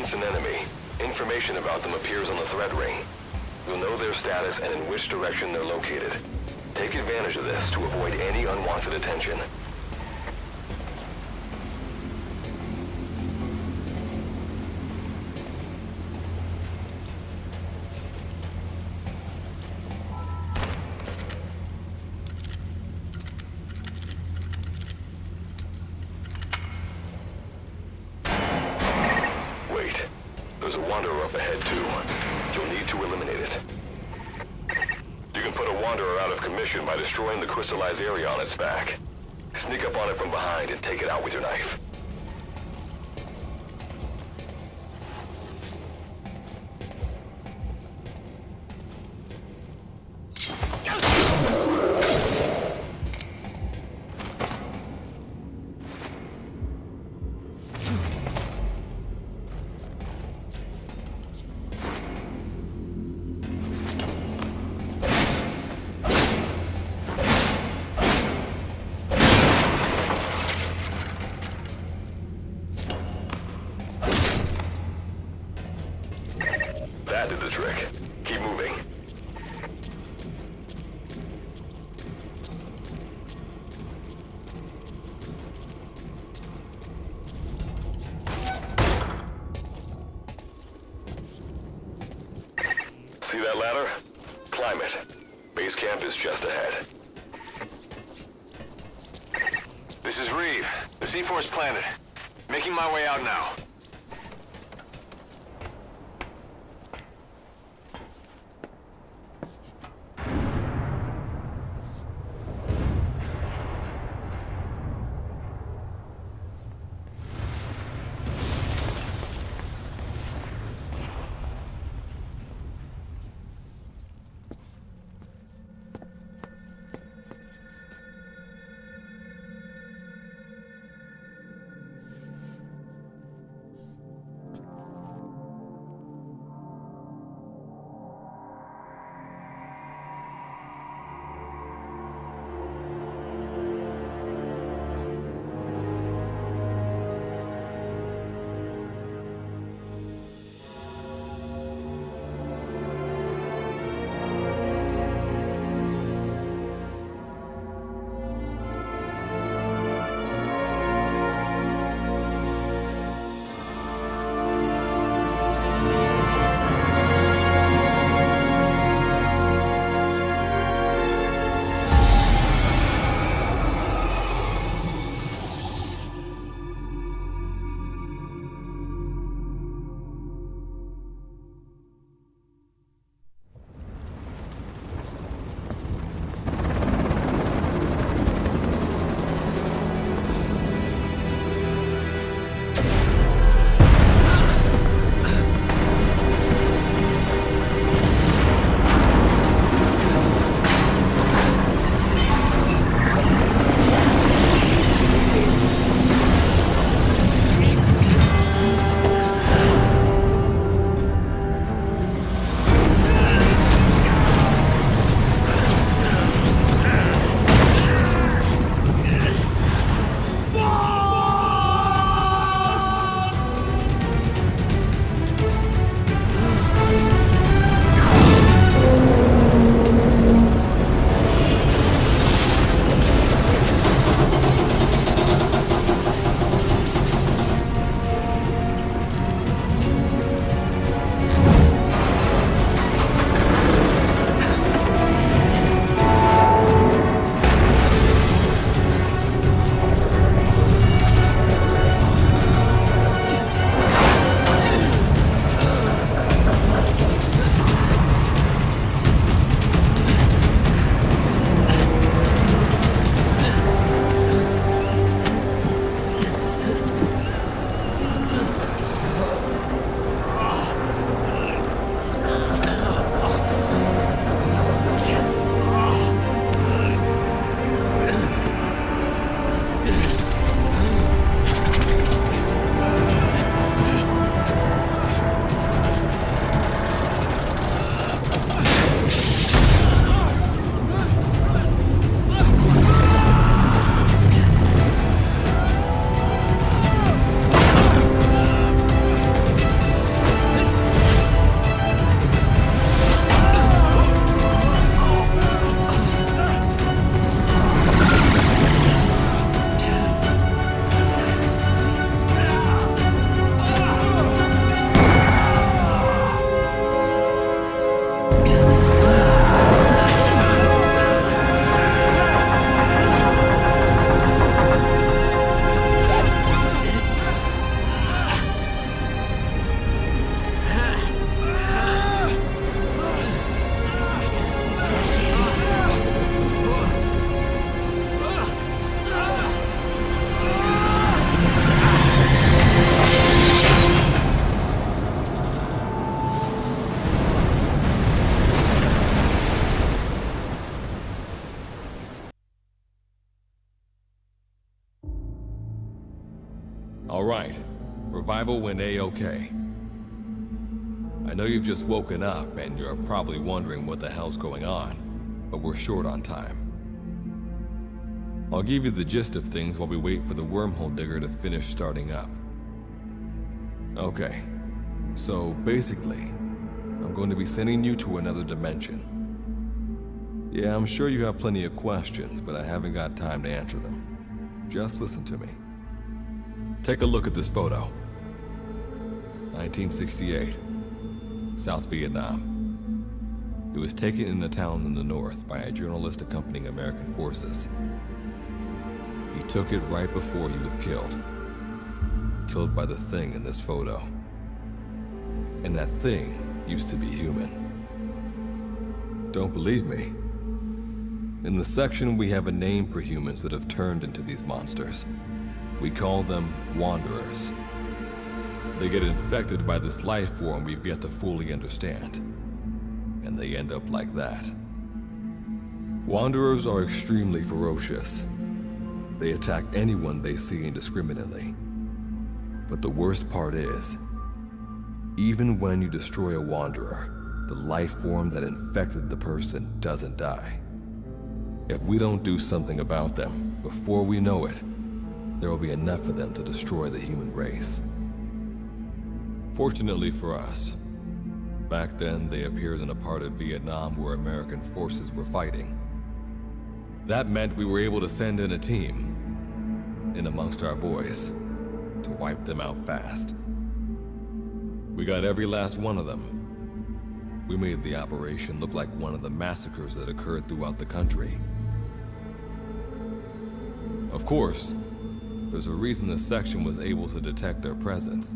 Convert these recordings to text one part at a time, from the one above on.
sense an enemy, information about them appears on the threat ring. You'll know their status and in which direction they're located. Take advantage of this to avoid any unwanted attention. Wait, there's a wanderer up ahead too. You'll need to eliminate it. You can put a wanderer out of commission by destroying the crystallized area on its back. Sneak up on it from behind and take it out with your knife. That did the trick. Keep moving. See that ladder? Climb it. Base camp is just ahead. This is Reeve. The C4's planted. Making my way out now. All right. Revival went A-okay. I know you've just woken up and you're probably wondering what the hell's going on, but we're short on time. I'll give you the gist of things while we wait for the wormhole digger to finish starting up. Okay, so basically, I'm going to be sending you to another dimension. Yeah, I'm sure you have plenty of questions, but I haven't got time to answer them. Just listen to me. Take a look at this photo. 1968, South Vietnam. It was taken in a town in the north by a journalist accompanying American forces. He took it right before he was killed. Killed by the thing in this photo. And that thing used to be human. Don't believe me? In the section, we have a name for humans that have turned into these monsters. We call them Wanderers. They get infected by this life form we've yet to fully understand. And they end up like that. Wanderers are extremely ferocious. They attack anyone they see indiscriminately. But the worst part is, even when you destroy a Wanderer, the life form that infected the person doesn't die. If we don't do something about them, before we know it, there will be enough of them to destroy the human race. Fortunately for us, back then they appeared in a part of Vietnam where American forces were fighting. That meant we were able to send in a team, in amongst our boys, to wipe them out fast. We got every last one of them. We made the operation look like one of the massacres that occurred throughout the country. Of course, there's a reason this section was able to detect their presence.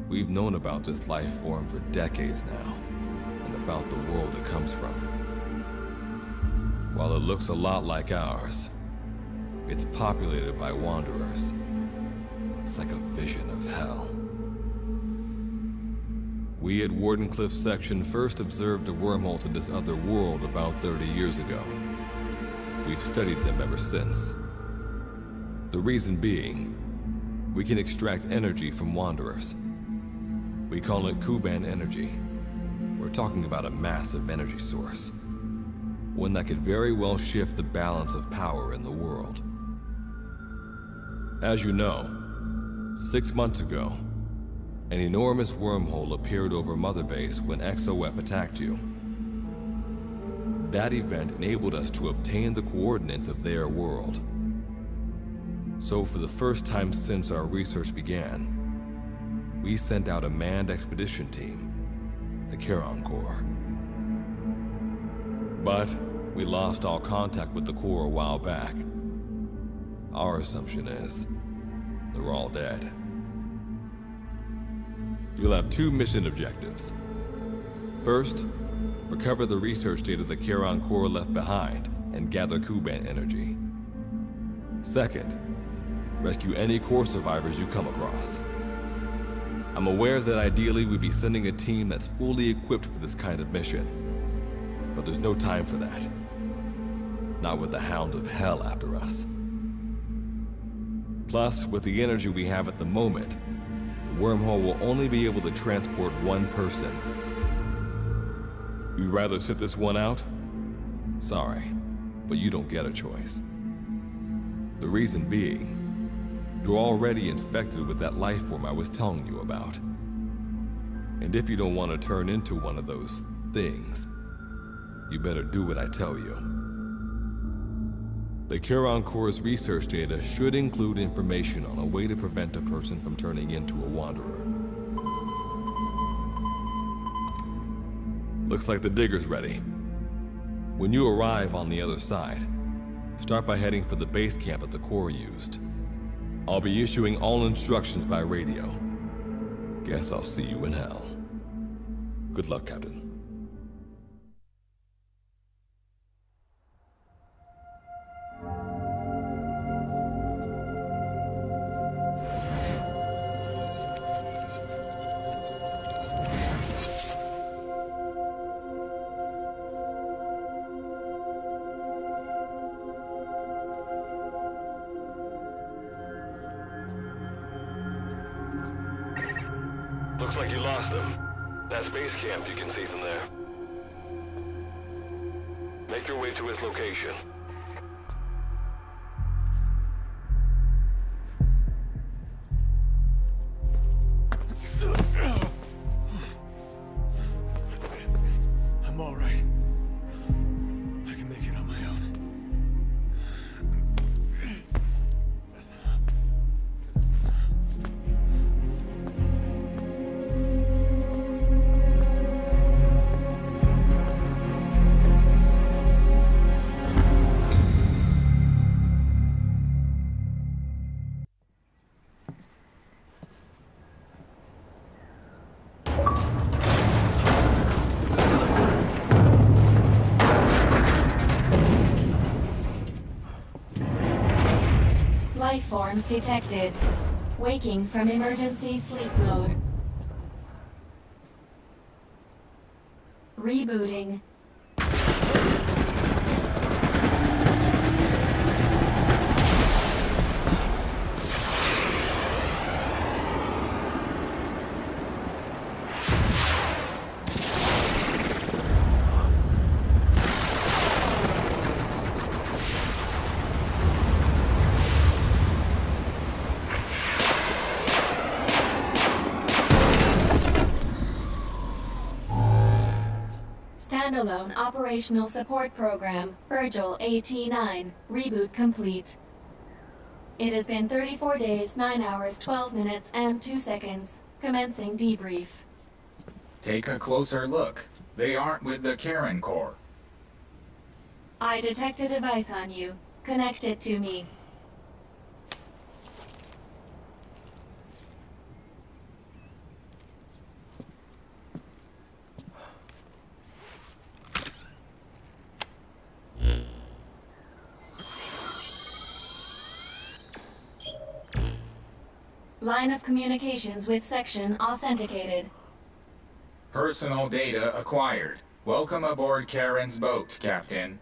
We've known about this life form for decades now, and about the world it comes from. While it looks a lot like ours, it's populated by Wanderers. It's like a vision of hell. We at Wardenclyffe section first observed a wormhole to this other world about 30 years ago. We've studied them ever since. The reason being, we can extract energy from Wanderers. We call it Kuban energy. We're talking about a massive energy source. One that could very well shift the balance of power in the world. As you know, 6 months ago, an enormous wormhole appeared over Mother Base when XOF attacked you. That event enabled us to obtain the coordinates of their world. So for the first time since our research began, we sent out a manned expedition team, the Charon Corps. But we lost all contact with the Corps a while back. Our assumption is, they're all dead. You'll have 2 mission objectives. First, recover the research data the Charon Corps left behind and gather Kuban energy. Second, rescue any Corps survivors you come across. I'm aware that ideally we'd be sending a team that's fully equipped for this kind of mission. But there's no time for that. Not with the Hound of Hell after us. Plus, with the energy we have at the moment, the wormhole will only be able to transport one person. You'd rather sit this one out? Sorry, but you don't get a choice. The reason being, you're already infected with that life form I was telling you about. And if you don't want to turn into one of those things, you better do what I tell you. The Charon Corps' research data should include information on a way to prevent a person from turning into a Wanderer. Looks like the digger's ready. When you arrive on the other side, start by heading for the base camp that the Corps used. I'll be issuing all instructions by radio. Guess I'll see you in hell. Good luck, Captain. Looks like you lost them. That's base camp you can see from there. Make your way to his location. I'm all right. I can make it on my own. Life forms detected. Waking from emergency sleep mode. Rebooting. Standalone Operational Support Program, Virgil AT-9, reboot complete. It has been 34 days, 9 hours, 12 minutes, and 2 seconds. Commencing debrief. Take a closer look. They aren't with the Karen Corps. I detect a device on you. Connect it to me. Line of communications with section authenticated. Personal data acquired. Welcome aboard Karen's boat, Captain.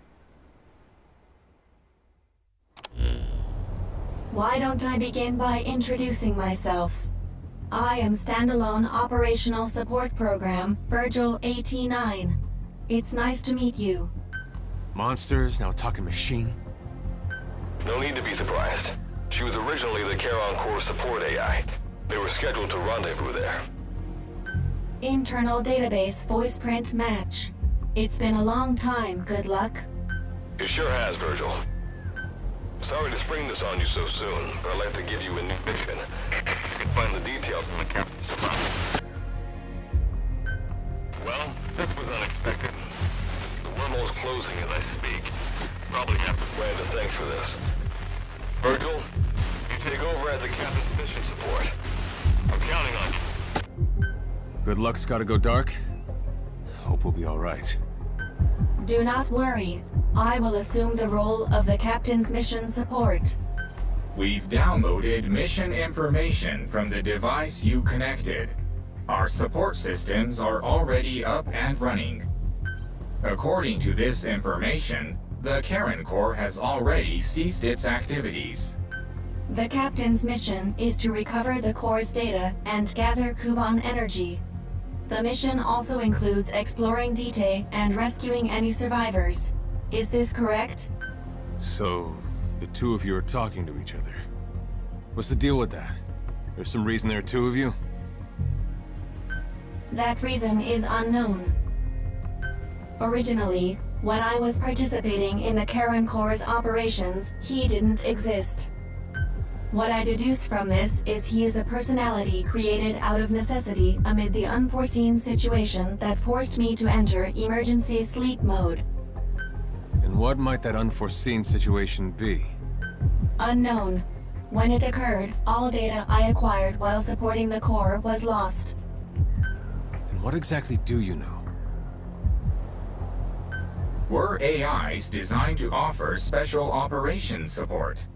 Why don't I begin by introducing myself? I am Standalone Operational Support Program, Virgil AT-9. It's nice to meet you. Monsters, now talking machine. No need to be surprised. She was originally the Charon Corps support AI. They were scheduled to rendezvous there. Internal database voice print match. It's been a long time, good luck. It sure has, Virgil. Sorry to spring this on you so soon, but I'd like to give you a new mission. You can find the details in the captain's department. Well, this was unexpected. The wormhole's closing as I speak. Probably have to plan to thanks for this. Virgil, you take over as the captain's mission support. I'm counting on you. Good luck's gotta go dark. Hope we'll be alright. Do not worry. I will assume the role of the captain's mission support. We've downloaded mission information from the device you connected. Our support systems are already up and running. According to this information, the Karen Corps has already ceased its activities. The captain's mission is to recover the Corps' data and gather Kuban energy. The mission also includes exploring Dite and rescuing any survivors. Is this correct? So, the two of you are talking to each other. What's the deal with that? There's some reason there are two of you? That reason is unknown. Originally, when I was participating in the Karen Corps' operations, he didn't exist. What I deduce from this is he is a personality created out of necessity amid the unforeseen situation that forced me to enter emergency sleep mode. And what might that unforeseen situation be? Unknown. When it occurred, all data I acquired while supporting the Corps was lost. And what exactly do you know? We're AIs designed to offer special operations support.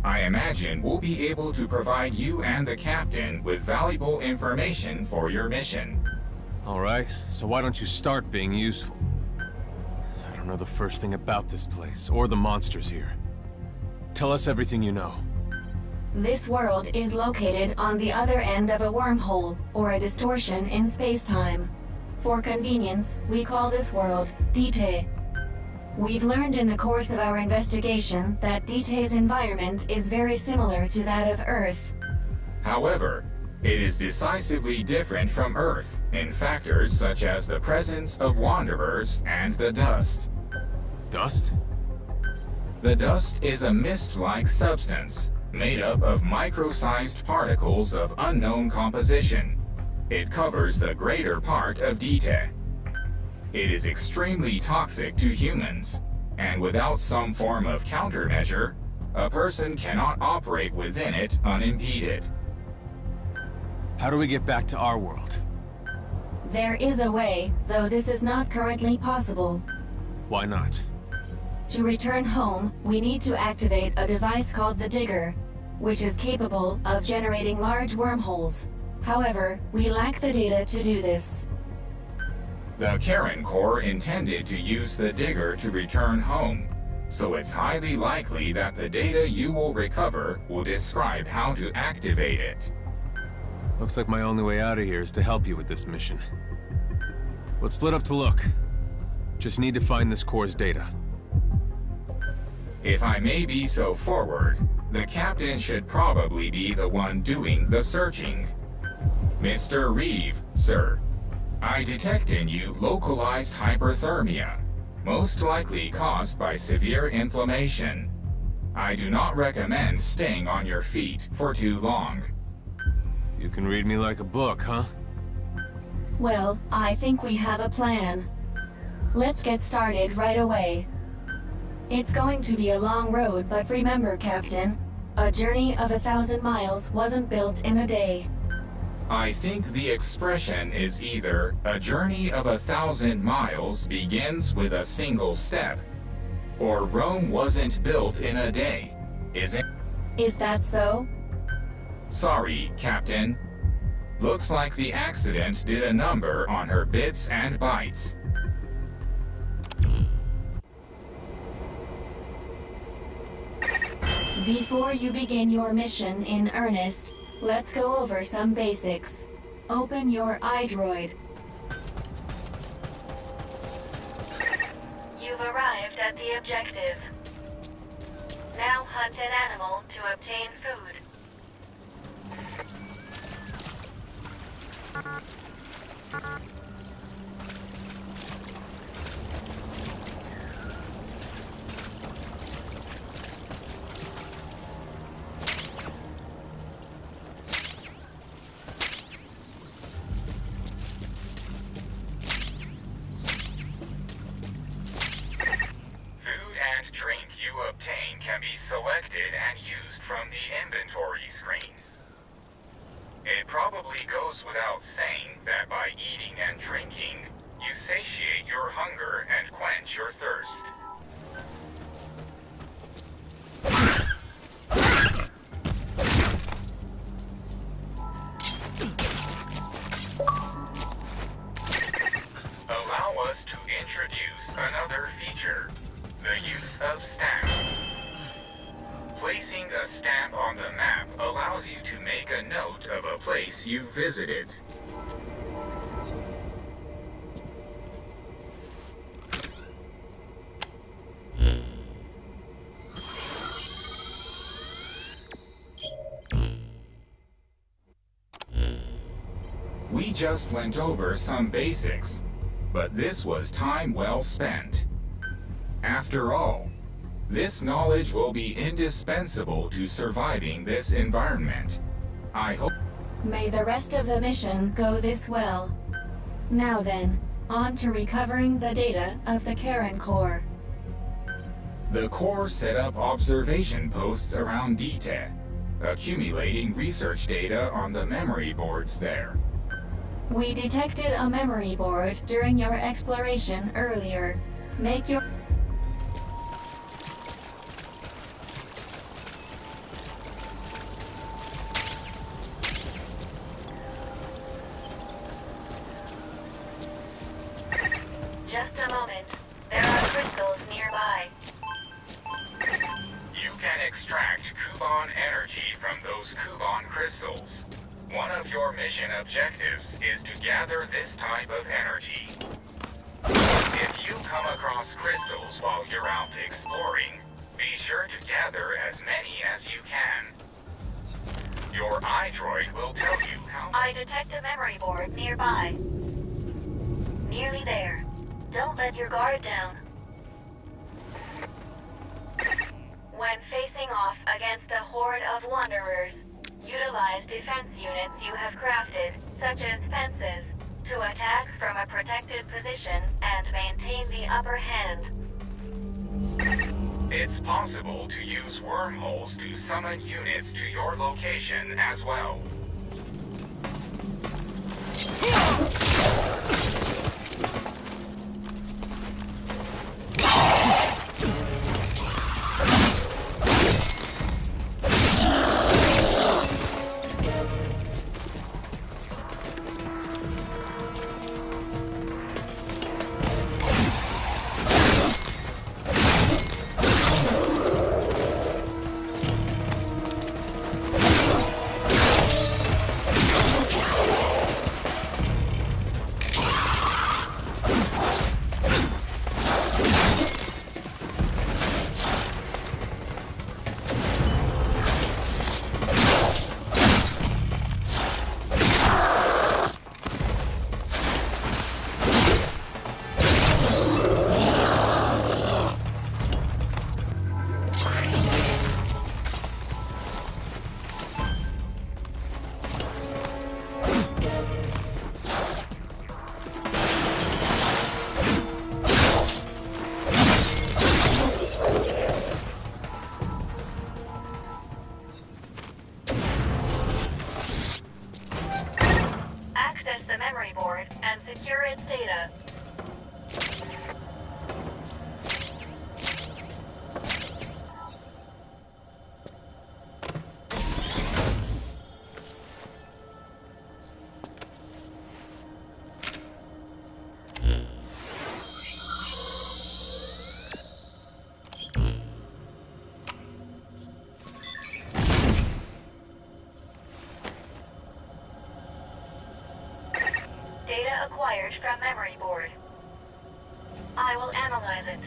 I imagine we'll be able to provide you and the captain with valuable information for your mission. Alright, so why don't you start being useful? I don't know the first thing about this place, or the monsters here. Tell us everything you know. This world is located on the other end of a wormhole, or a distortion in space-time. For convenience, we call this world Dite. We've learned in the course of our investigation that Dite's environment is very similar to that of Earth. However, it is decisively different from Earth in factors such as the presence of wanderers and the dust. Dust? The dust is a mist-like substance made up of micro-sized particles of unknown composition. It covers the greater part of Dite. It is extremely toxic to humans, and without some form of countermeasure, a person cannot operate within it unimpeded. How do we get back to our world? There is a way, though this is not currently possible. Why not? To return home, we need to activate a device called the Digger, which is capable of generating large wormholes. However, we lack the data to do this. The Karen Corps intended to use the Digger to return home, so it's highly likely that the data you will recover will describe how to activate it. Looks like my only way out of here is to help you with this mission. Let's split up to look. Just need to find this Corps' data. If I may be so forward, the captain should probably be the one doing the searching. Mr. Reeve, sir, I detect in you localized hyperthermia, most likely caused by severe inflammation. I do not recommend staying on your feet for too long. You can read me like a book, huh? Well, I think we have a plan. Let's get started right away. It's going to be a long road, but remember, Captain, a journey of 1,000 miles wasn't built in a day. I think the expression is either a journey of 1,000 miles begins with a single step, or Rome wasn't built in a day, is it? Is that so? Sorry, Captain. Looks like the accident did a number on her bits and bytes. Before you begin your mission in earnest, let's go over some basics. Open your iDroid. You've arrived at the objective. Now hunt an animal to obtain food. Can be selected and used from the inventory screen. It probably goes without saying that by eating and drinking, you satiate your hunger and quench your thirst. Allow us to introduce another feature, the use of stamps. Placing a stamp on the map allows you to make a note of a place you visited. We just went over some basics, but this was time well spent. After all, this knowledge will be indispensable to surviving this environment. I hope... May the rest of the mission go this well. Now then, on to recovering the data of the Karen Corps. The Corps set up observation posts around Dite, accumulating research data on the memory boards there. We detected a memory board during your exploration earlier. Make your... Just a moment. There are crystals nearby. You can extract Kuban energy from those mission objectives is to gather this type of energy. If you come across crystals while you're out exploring, be sure to gather as many as you can. Your iDroid will tell you how... I detect a memory board nearby. Nearly there. Don't let your guard down. When facing off against a horde of wanderers, utilize defense units you have crafted, such as fences, to attack from a protected position and maintain the upper hand. It's possible to use wormholes to summon units to your location as well. Secure its data. Data acquired from memory board. I will analyze it.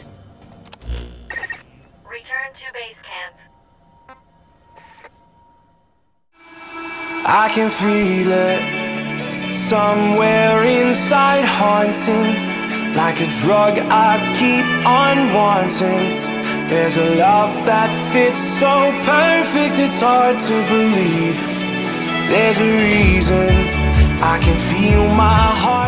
Return to base camp. I can feel it somewhere inside, haunting like a drug I keep on wanting. There's a love that fits so perfect it's hard to believe. There's a reason I can feel my heart